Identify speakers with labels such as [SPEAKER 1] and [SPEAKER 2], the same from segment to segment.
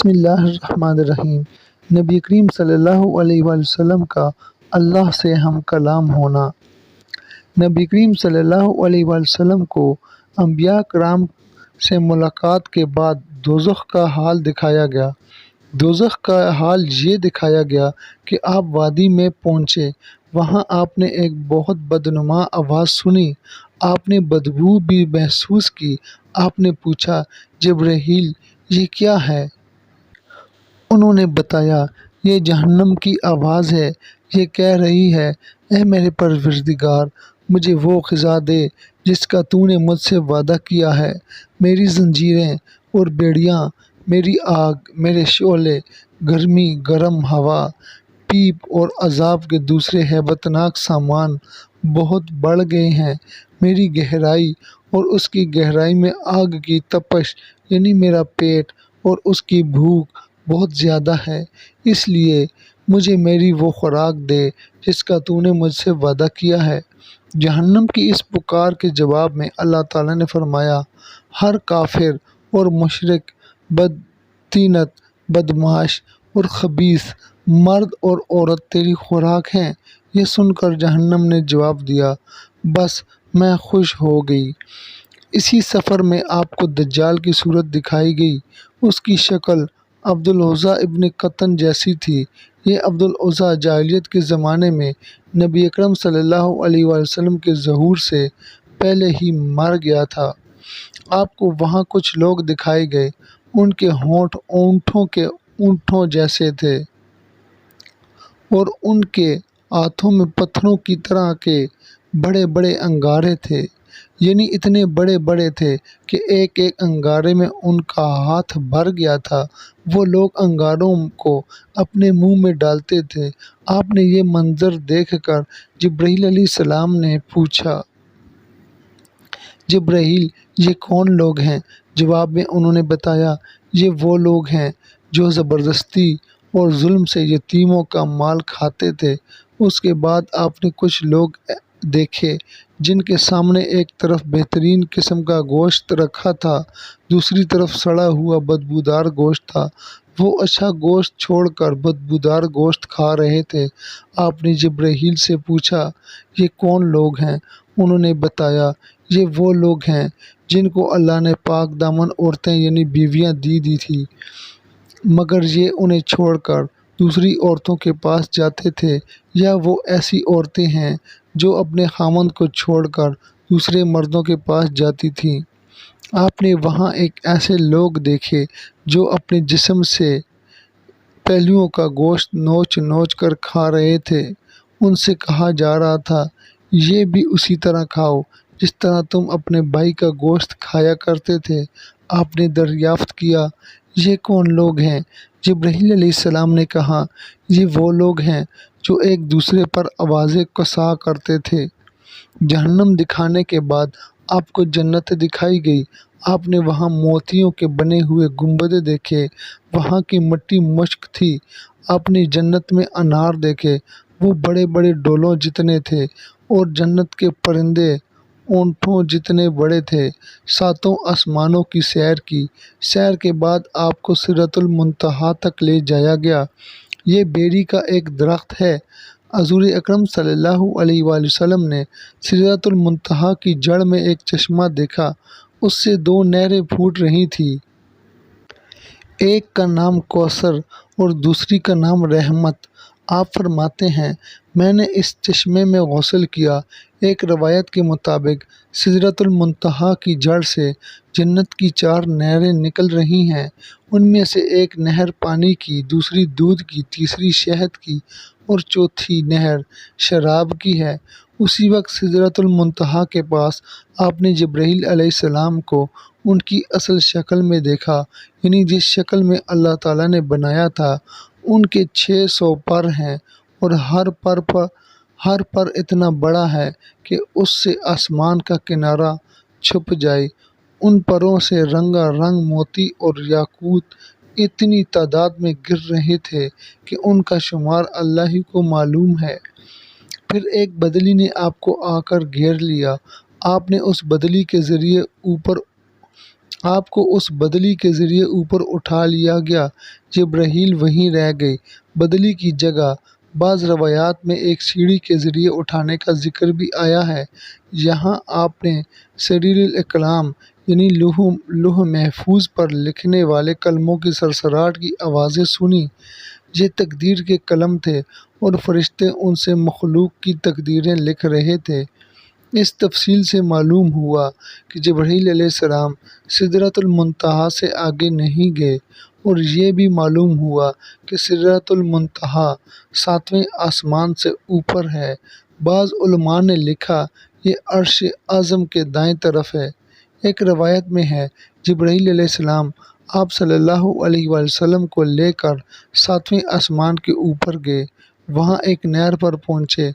[SPEAKER 1] بسم اللہ الرحمن الرحیم۔ نبی کریم صلی اللہ علیہ وآلہ وسلم کا اللہ سے ہم کلام ہونا۔ نبی کریم صلی اللہ علیہ وآلہ وسلم کو انبیاء کرام سے ملاقات کے بعد دوزخ کا حال دکھایا گیا۔ دوزخ کا حال یہ دکھایا گیا کہ آپ وادی میں پہنچے، وہاں آپ نے ایک بہت بدنما آواز سنی، آپ نے بدبو بھی محسوس کی۔ آپ نے پوچھا، جبرائیل یہ کیا ہے؟ انہوں نے بتایا، یہ جہنم کی آواز ہے، یہ کہہ رہی ہے، اے میرے پروردگار، مجھے وہ غذا دے جس کا تو نے مجھ سے وعدہ کیا ہے۔ میری زنجیریں اور بیڑیاں، میری آگ، میرے شعلے، گرمی، گرم ہوا، پیپ اور عذاب کے دوسرے ہیبت ناک سامان بہت بڑھ گئے ہیں۔ میری گہرائی اور اس کی گہرائی میں آگ کی تپش یعنی میرا پیٹ اور اس کی بھوک بہت زیادہ ہے، اس لیے مجھے میری وہ خوراک دے جس کا تو نے مجھ سے وعدہ کیا ہے۔ جہنم کی اس پکار کے جواب میں اللہ تعالیٰ نے فرمایا، ہر کافر اور مشرک، بدطینت، بدمعاش اور خبیث مرد اور عورت تیری خوراک ہیں۔ یہ سن کر جہنم نے جواب دیا، بس میں خوش ہو گئی۔ اسی سفر میں آپ کو دجال کی صورت دکھائی گئی۔ اس کی شکل عبدالعزیٰ ابن قطن جیسی تھی۔ یہ عبدالعزیٰ جاہلیت کے زمانے میں نبی اکرم صلی اللہ علیہ وآلہ وسلم کے ظہور سے پہلے ہی مر گیا تھا۔ آپ کو وہاں کچھ لوگ دکھائے گئے، ان کے ہونٹ اونٹوں کے اونٹوں جیسے تھے اور ان کے ہاتھوں میں پتھروں کی طرح کے بڑے بڑے انگارے تھے، یعنی اتنے بڑے بڑے تھے کہ ایک ایک انگارے میں ان کا ہاتھ بھر گیا تھا۔ وہ لوگ انگاروں کو اپنے منہ میں ڈالتے تھے۔ آپ نے یہ منظر دیکھ کر جبرائیل علیہ السلام نے پوچھا، جبرائیل یہ کون لوگ ہیں؟ جواب میں انہوں نے بتایا، یہ وہ لوگ ہیں جو زبردستی اور ظلم سے یتیموں کا مال کھاتے تھے۔ اس کے بعد آپ نے کچھ لوگ دیکھے جن کے سامنے ایک طرف بہترین قسم کا گوشت رکھا تھا، دوسری طرف سڑا ہوا بدبودار گوشت تھا۔ وہ اچھا گوشت چھوڑ کر بدبودار گوشت کھا رہے تھے۔ آپ نے جبرائیل سے پوچھا، یہ کون لوگ ہیں؟ انہوں نے بتایا، یہ وہ لوگ ہیں جن کو اللہ نے پاک دامن عورتیں یعنی بیویاں دی تھی، مگر یہ انہیں چھوڑ کر دوسری عورتوں کے پاس جاتے تھے، یا وہ ایسی عورتیں ہیں جو اپنے خاوند کو چھوڑ کر دوسرے مردوں کے پاس جاتی تھیں۔ آپ نے وہاں ایک ایسے لوگ دیکھے جو اپنے جسم سے پہلوؤں کا گوشت نوچ نوچ کر کھا رہے تھے۔ ان سے کہا جا رہا تھا، یہ بھی اسی طرح کھاؤ جس طرح تم اپنے بھائی کا گوشت کھایا کرتے تھے۔ آپ نے دریافت کیا، یہ کون لوگ ہیں؟ جبرائیل علیہ السلام نے کہا، یہ وہ لوگ ہیں جو ایک دوسرے پر آوازیں کسا کرتے تھے۔ جہنم دکھانے کے بعد آپ کو جنت دکھائی گئی۔ آپ نے وہاں موتیوں کے بنے ہوئے گنبدیں دیکھے، وہاں کی مٹی مشک تھی۔ آپ نے جنت میں انار دیکھے، وہ بڑے بڑے ڈولوں جتنے تھے، اور جنت کے پرندے اونٹوں جتنے بڑے تھے۔ ساتوں آسمانوں کی سیر کی۔ سیر کے بعد آپ کو سدرۃ المنتہا تک لے جایا گیا۔ یہ بیری کا ایک درخت ہے۔ حضور اکرم صلی اللہ علیہ وآلہ وسلم نے سدرۃ المنتہا کی جڑ میں ایک چشمہ دیکھا، اس سے دو نہریں پھوٹ رہی تھیں، ایک کا نام کوثر اور دوسری کا نام رحمت۔ آپ فرماتے ہیں، میں نے اس چشمے میں غسل کیا۔ ایک روایت کے مطابق سدرۃ المنتہا کی جڑ سے جنت کی 4 نہریں نکل رہی ہیں، ان میں سے ایک نہر پانی کی، دوسری دودھ کی، تیسری شہد کی اور چوتھی نہر شراب کی ہے۔ اسی وقت سدرۃ المنتہا کے پاس آپ نے جبرائیل علیہ السلام کو ان کی اصل شکل میں دیکھا، یعنی جس شکل میں اللہ تعالیٰ نے بنایا تھا۔ ان کے 600 پر ہیں اور ہر پر اتنا بڑا ہے کہ اس سے آسمان کا کنارہ چھپ جائے۔ ان پروں سے رنگا رنگ موتی اور یاقوت اتنی تعداد میں گر رہے تھے کہ ان کا شمار اللہ ہی کو معلوم ہے۔ پھر ایک بدلی نے آپ کو آ کر گھیر لیا۔ آپ نے اس بدلی کے ذریعے اوپر آپ کو اس بدلی کے ذریعے اوپر اٹھا لیا گیا۔ جبرائیل وہیں رہ گئے۔ بدلی کی جگہ بعض روایات میں ایک سیڑھی کے ذریعے اٹھانے کا ذکر بھی آیا ہے۔ یہاں آپ نے سریر الاقلام یعنی لوح محفوظ پر لکھنے والے قلموں کی سرسراہٹ کی آوازیں سنی۔ یہ تقدیر کے قلم تھے اور فرشتے ان سے مخلوق کی تقدیریں لکھ رہے تھے۔ اس تفصیل سے معلوم ہوا کہ جبرائیل علیہ السلام سدرۃ المنتہا سے آگے نہیں گئے، اور یہ بھی معلوم ہوا کہ سدرۃ المنتہا 7ویں آسمان سے اوپر ہے۔ بعض علماء نے لکھا یہ عرش اعظم کے دائیں طرف ہے۔ ایک روایت میں ہے جبرائیل علیہ السلام آپ صلی اللہ علیہ وآلہ وسلم کو لے کر 7ویں آسمان کے اوپر گئے۔ وہاں ایک نہر پر پہنچے۔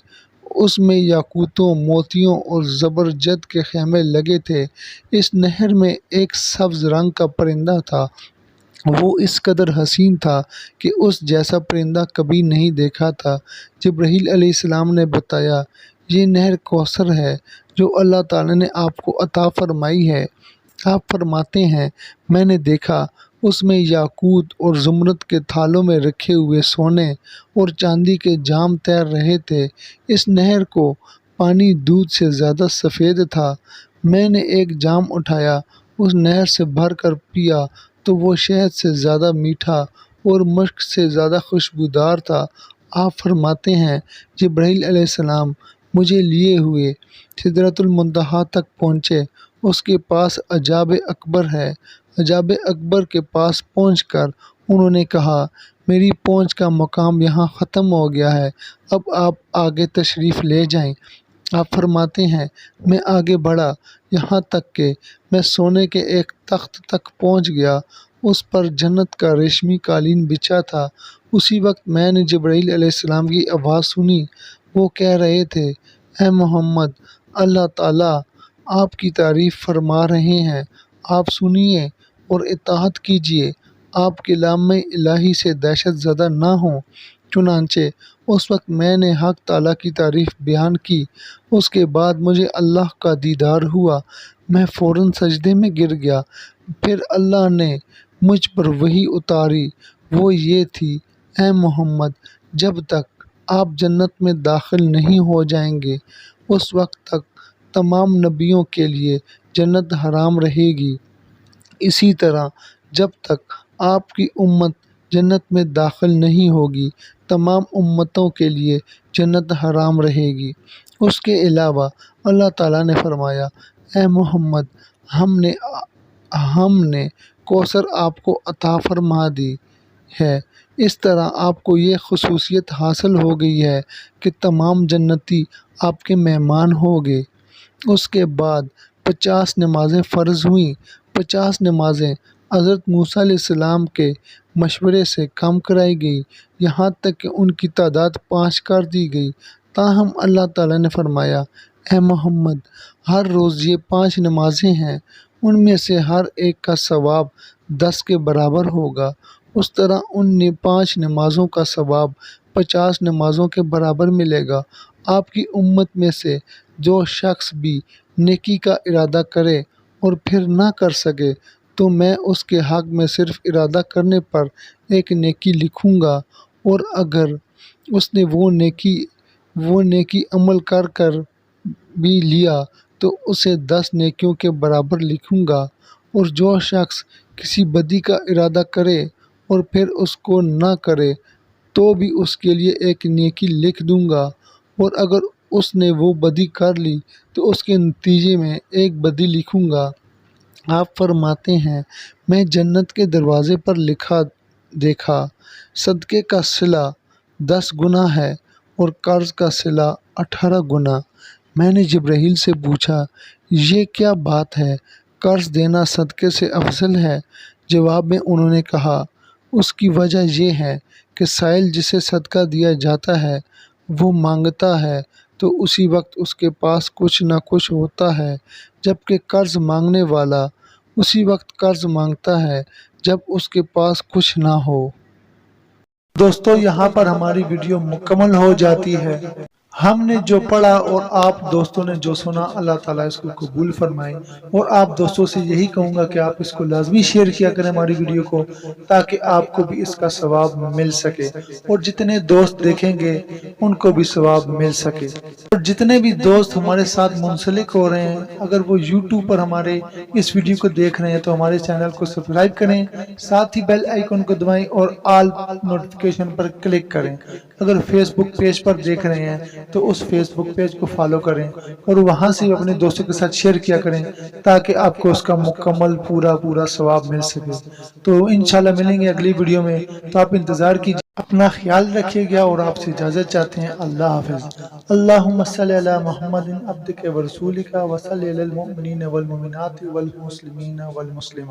[SPEAKER 1] اس میں یاقوتوں، موتیوں اور زبرجد کے خیمے لگے تھے۔ اس نہر میں ایک سبز رنگ کا پرندہ تھا۔ وہ اس قدر حسین تھا کہ اس جیسا پرندہ کبھی نہیں دیکھا تھا۔ جبرائیل علیہ السلام نے بتایا یہ نہر کوثر ہے جو اللہ تعالیٰ نے آپ کو عطا فرمائی ہے۔ آپ فرماتے ہیں میں نے دیکھا اس میں یاقوت اور زمرد کے تھالوں میں رکھے ہوئے سونے اور چاندی کے جام تیر رہے تھے۔ اس نہر کو پانی دودھ سے زیادہ سفید تھا۔ میں نے ایک جام اٹھایا، اس نہر سے بھر کر پیا تو وہ شہد سے زیادہ میٹھا اور مشک سے زیادہ خوشبودار تھا۔ آپ فرماتے ہیں جبرائیل علیہ السلام مجھے لیے ہوئے سدرۃ المنتہا تک پہنچے۔ اس کے پاس عجاب اکبر ہے۔ عجاب اکبر کے پاس پہنچ کر انہوں نے کہا میری پہنچ کا مقام یہاں ختم ہو گیا ہے، اب آپ آگے تشریف لے جائیں۔ آپ فرماتے ہیں میں آگے بڑھا یہاں تک کہ میں سونے کے ایک تخت تک پہنچ گیا۔ اس پر جنت کا ریشمی قالین بچھا تھا۔ اسی وقت میں نے جبرائیل علیہ السلام کی آواز سنی۔ وہ کہہ رہے تھے اے محمد، اللہ تعالیٰ آپ کی تعریف فرما رہے ہیں، آپ سنیے اور اطاعت کیجیے، آپ کلام الہی سے دہشت زدہ نہ ہوں۔ چنانچہ اس وقت میں نے حق تعالیٰ کی تعریف بیان کی۔ اس کے بعد مجھے اللہ کا دیدار ہوا، میں فوراً سجدے میں گر گیا۔ پھر اللہ نے مجھ پر وحی اتاری، وہ یہ تھی اے محمد جب تک آپ جنت میں داخل نہیں ہو جائیں گے اس وقت تک تمام نبیوں کے لیے جنت حرام رہے گی۔ اسی طرح جب تک آپ کی امت جنت میں داخل نہیں ہوگی تمام امتوں کے لیے جنت حرام رہے گی۔ اس کے علاوہ اللہ تعالیٰ نے فرمایا اے محمد ہم نے کوثر آپ کو عطا فرما دی ہے۔ اس طرح آپ کو یہ خصوصیت حاصل ہو گئی ہے کہ تمام جنتی آپ کے مہمان ہو گئے۔ اس کے بعد 50 نمازیں فرض ہوئیں۔ 50 نمازیں حضرت موسیٰ علیہ السلام کے مشورے سے کم کرائی گئی، یہاں تک کہ ان کی تعداد 5 کر دی گئی۔ تاہم اللہ تعالیٰ نے فرمایا اے محمد ہر روز یہ 5 نمازیں ہیں، ان میں سے ہر ایک کا ثواب 10 کے برابر ہوگا۔ اس طرح ان 5 نمازوں کا ثواب 50 نمازوں کے برابر ملے گا۔ آپ کی امت میں سے جو شخص بھی نیکی کا ارادہ کرے اور پھر نہ کر سکے تو میں اس کے حق میں صرف ارادہ کرنے پر ایک نیکی لکھوں گا، اور اگر اس نے وہ نیکی عمل کر بھی لیا تو اسے 10 نیکیوں کے برابر لکھوں گا، اور جو شخص کسی بدی کا ارادہ کرے اور پھر اس کو نہ کرے تو بھی اس کے لیے ایک نیکی لکھ دوں گا، اور اگر اس نے وہ بدی کر لی تو اس کے نتیجے میں ایک بدی لکھوں گا۔ آپ فرماتے ہیں میں جنت کے دروازے پر لکھا دیکھا صدقے کا صلہ 10 گنا ہے اور قرض کا صلہ 18 گنا۔ میں نے جبرائیل سے پوچھا یہ کیا بات ہے، قرض دینا صدقے سے افضل ہے؟ جواب میں انہوں نے کہا اس کی وجہ یہ ہے کہ سائل جسے صدقہ دیا جاتا ہے وہ مانگتا ہے تو اسی وقت اس کے پاس کچھ نہ کچھ ہوتا ہے، جبکہ قرض مانگنے والا اسی وقت قرض مانگتا ہے جب اس کے پاس کچھ نہ ہو۔ دوستو یہاں پر ہماری ویڈیو مکمل ہو جاتی ہے۔ ہم نے جو پڑھا اور آپ دوستوں نے جو سنا، اللہ تعالیٰ اس کو قبول فرمائے۔ اور آپ دوستوں سے یہی کہوں گا کہ آپ اس کو لازمی شیئر کیا کریں ہماری ویڈیو کو، تاکہ آپ کو بھی اس کا ثواب مل سکے، اور جتنے دوست دیکھیں گے ان کو بھی ثواب مل سکے۔ اور جتنے بھی دوست ہمارے ساتھ منسلک ہو رہے ہیں، اگر وہ یوٹیوب پر ہمارے اس ویڈیو کو دیکھ رہے ہیں تو ہمارے چینل کو سبسکرائب کریں، ساتھ ہی بیل آئیکن کو دبائیں اور آل نوٹیفیکیشن پر کلک کریں۔ اگر فیس بک پیج پر دیکھ رہے ہیں تو اس فیس بک پیج کو فالو کریں، اور وہاں سے اپنے دوستوں کے ساتھ شیئر کیا کریں، تاکہ آپ کو اس کا مکمل پورا ثواب مل سکے۔ تو انشاءاللہ ملیں گے اگلی ویڈیو میں، تو آپ انتظار کیجیے۔ اپنا خیال رکھیے گا، اور آپ سے اجازت چاہتے ہیں۔ اللہ حافظ۔ اللہم صلی علی محمد عبدک ورسولک وصلی علی المؤمنین والمؤمنات والمسلمین والمسلمات۔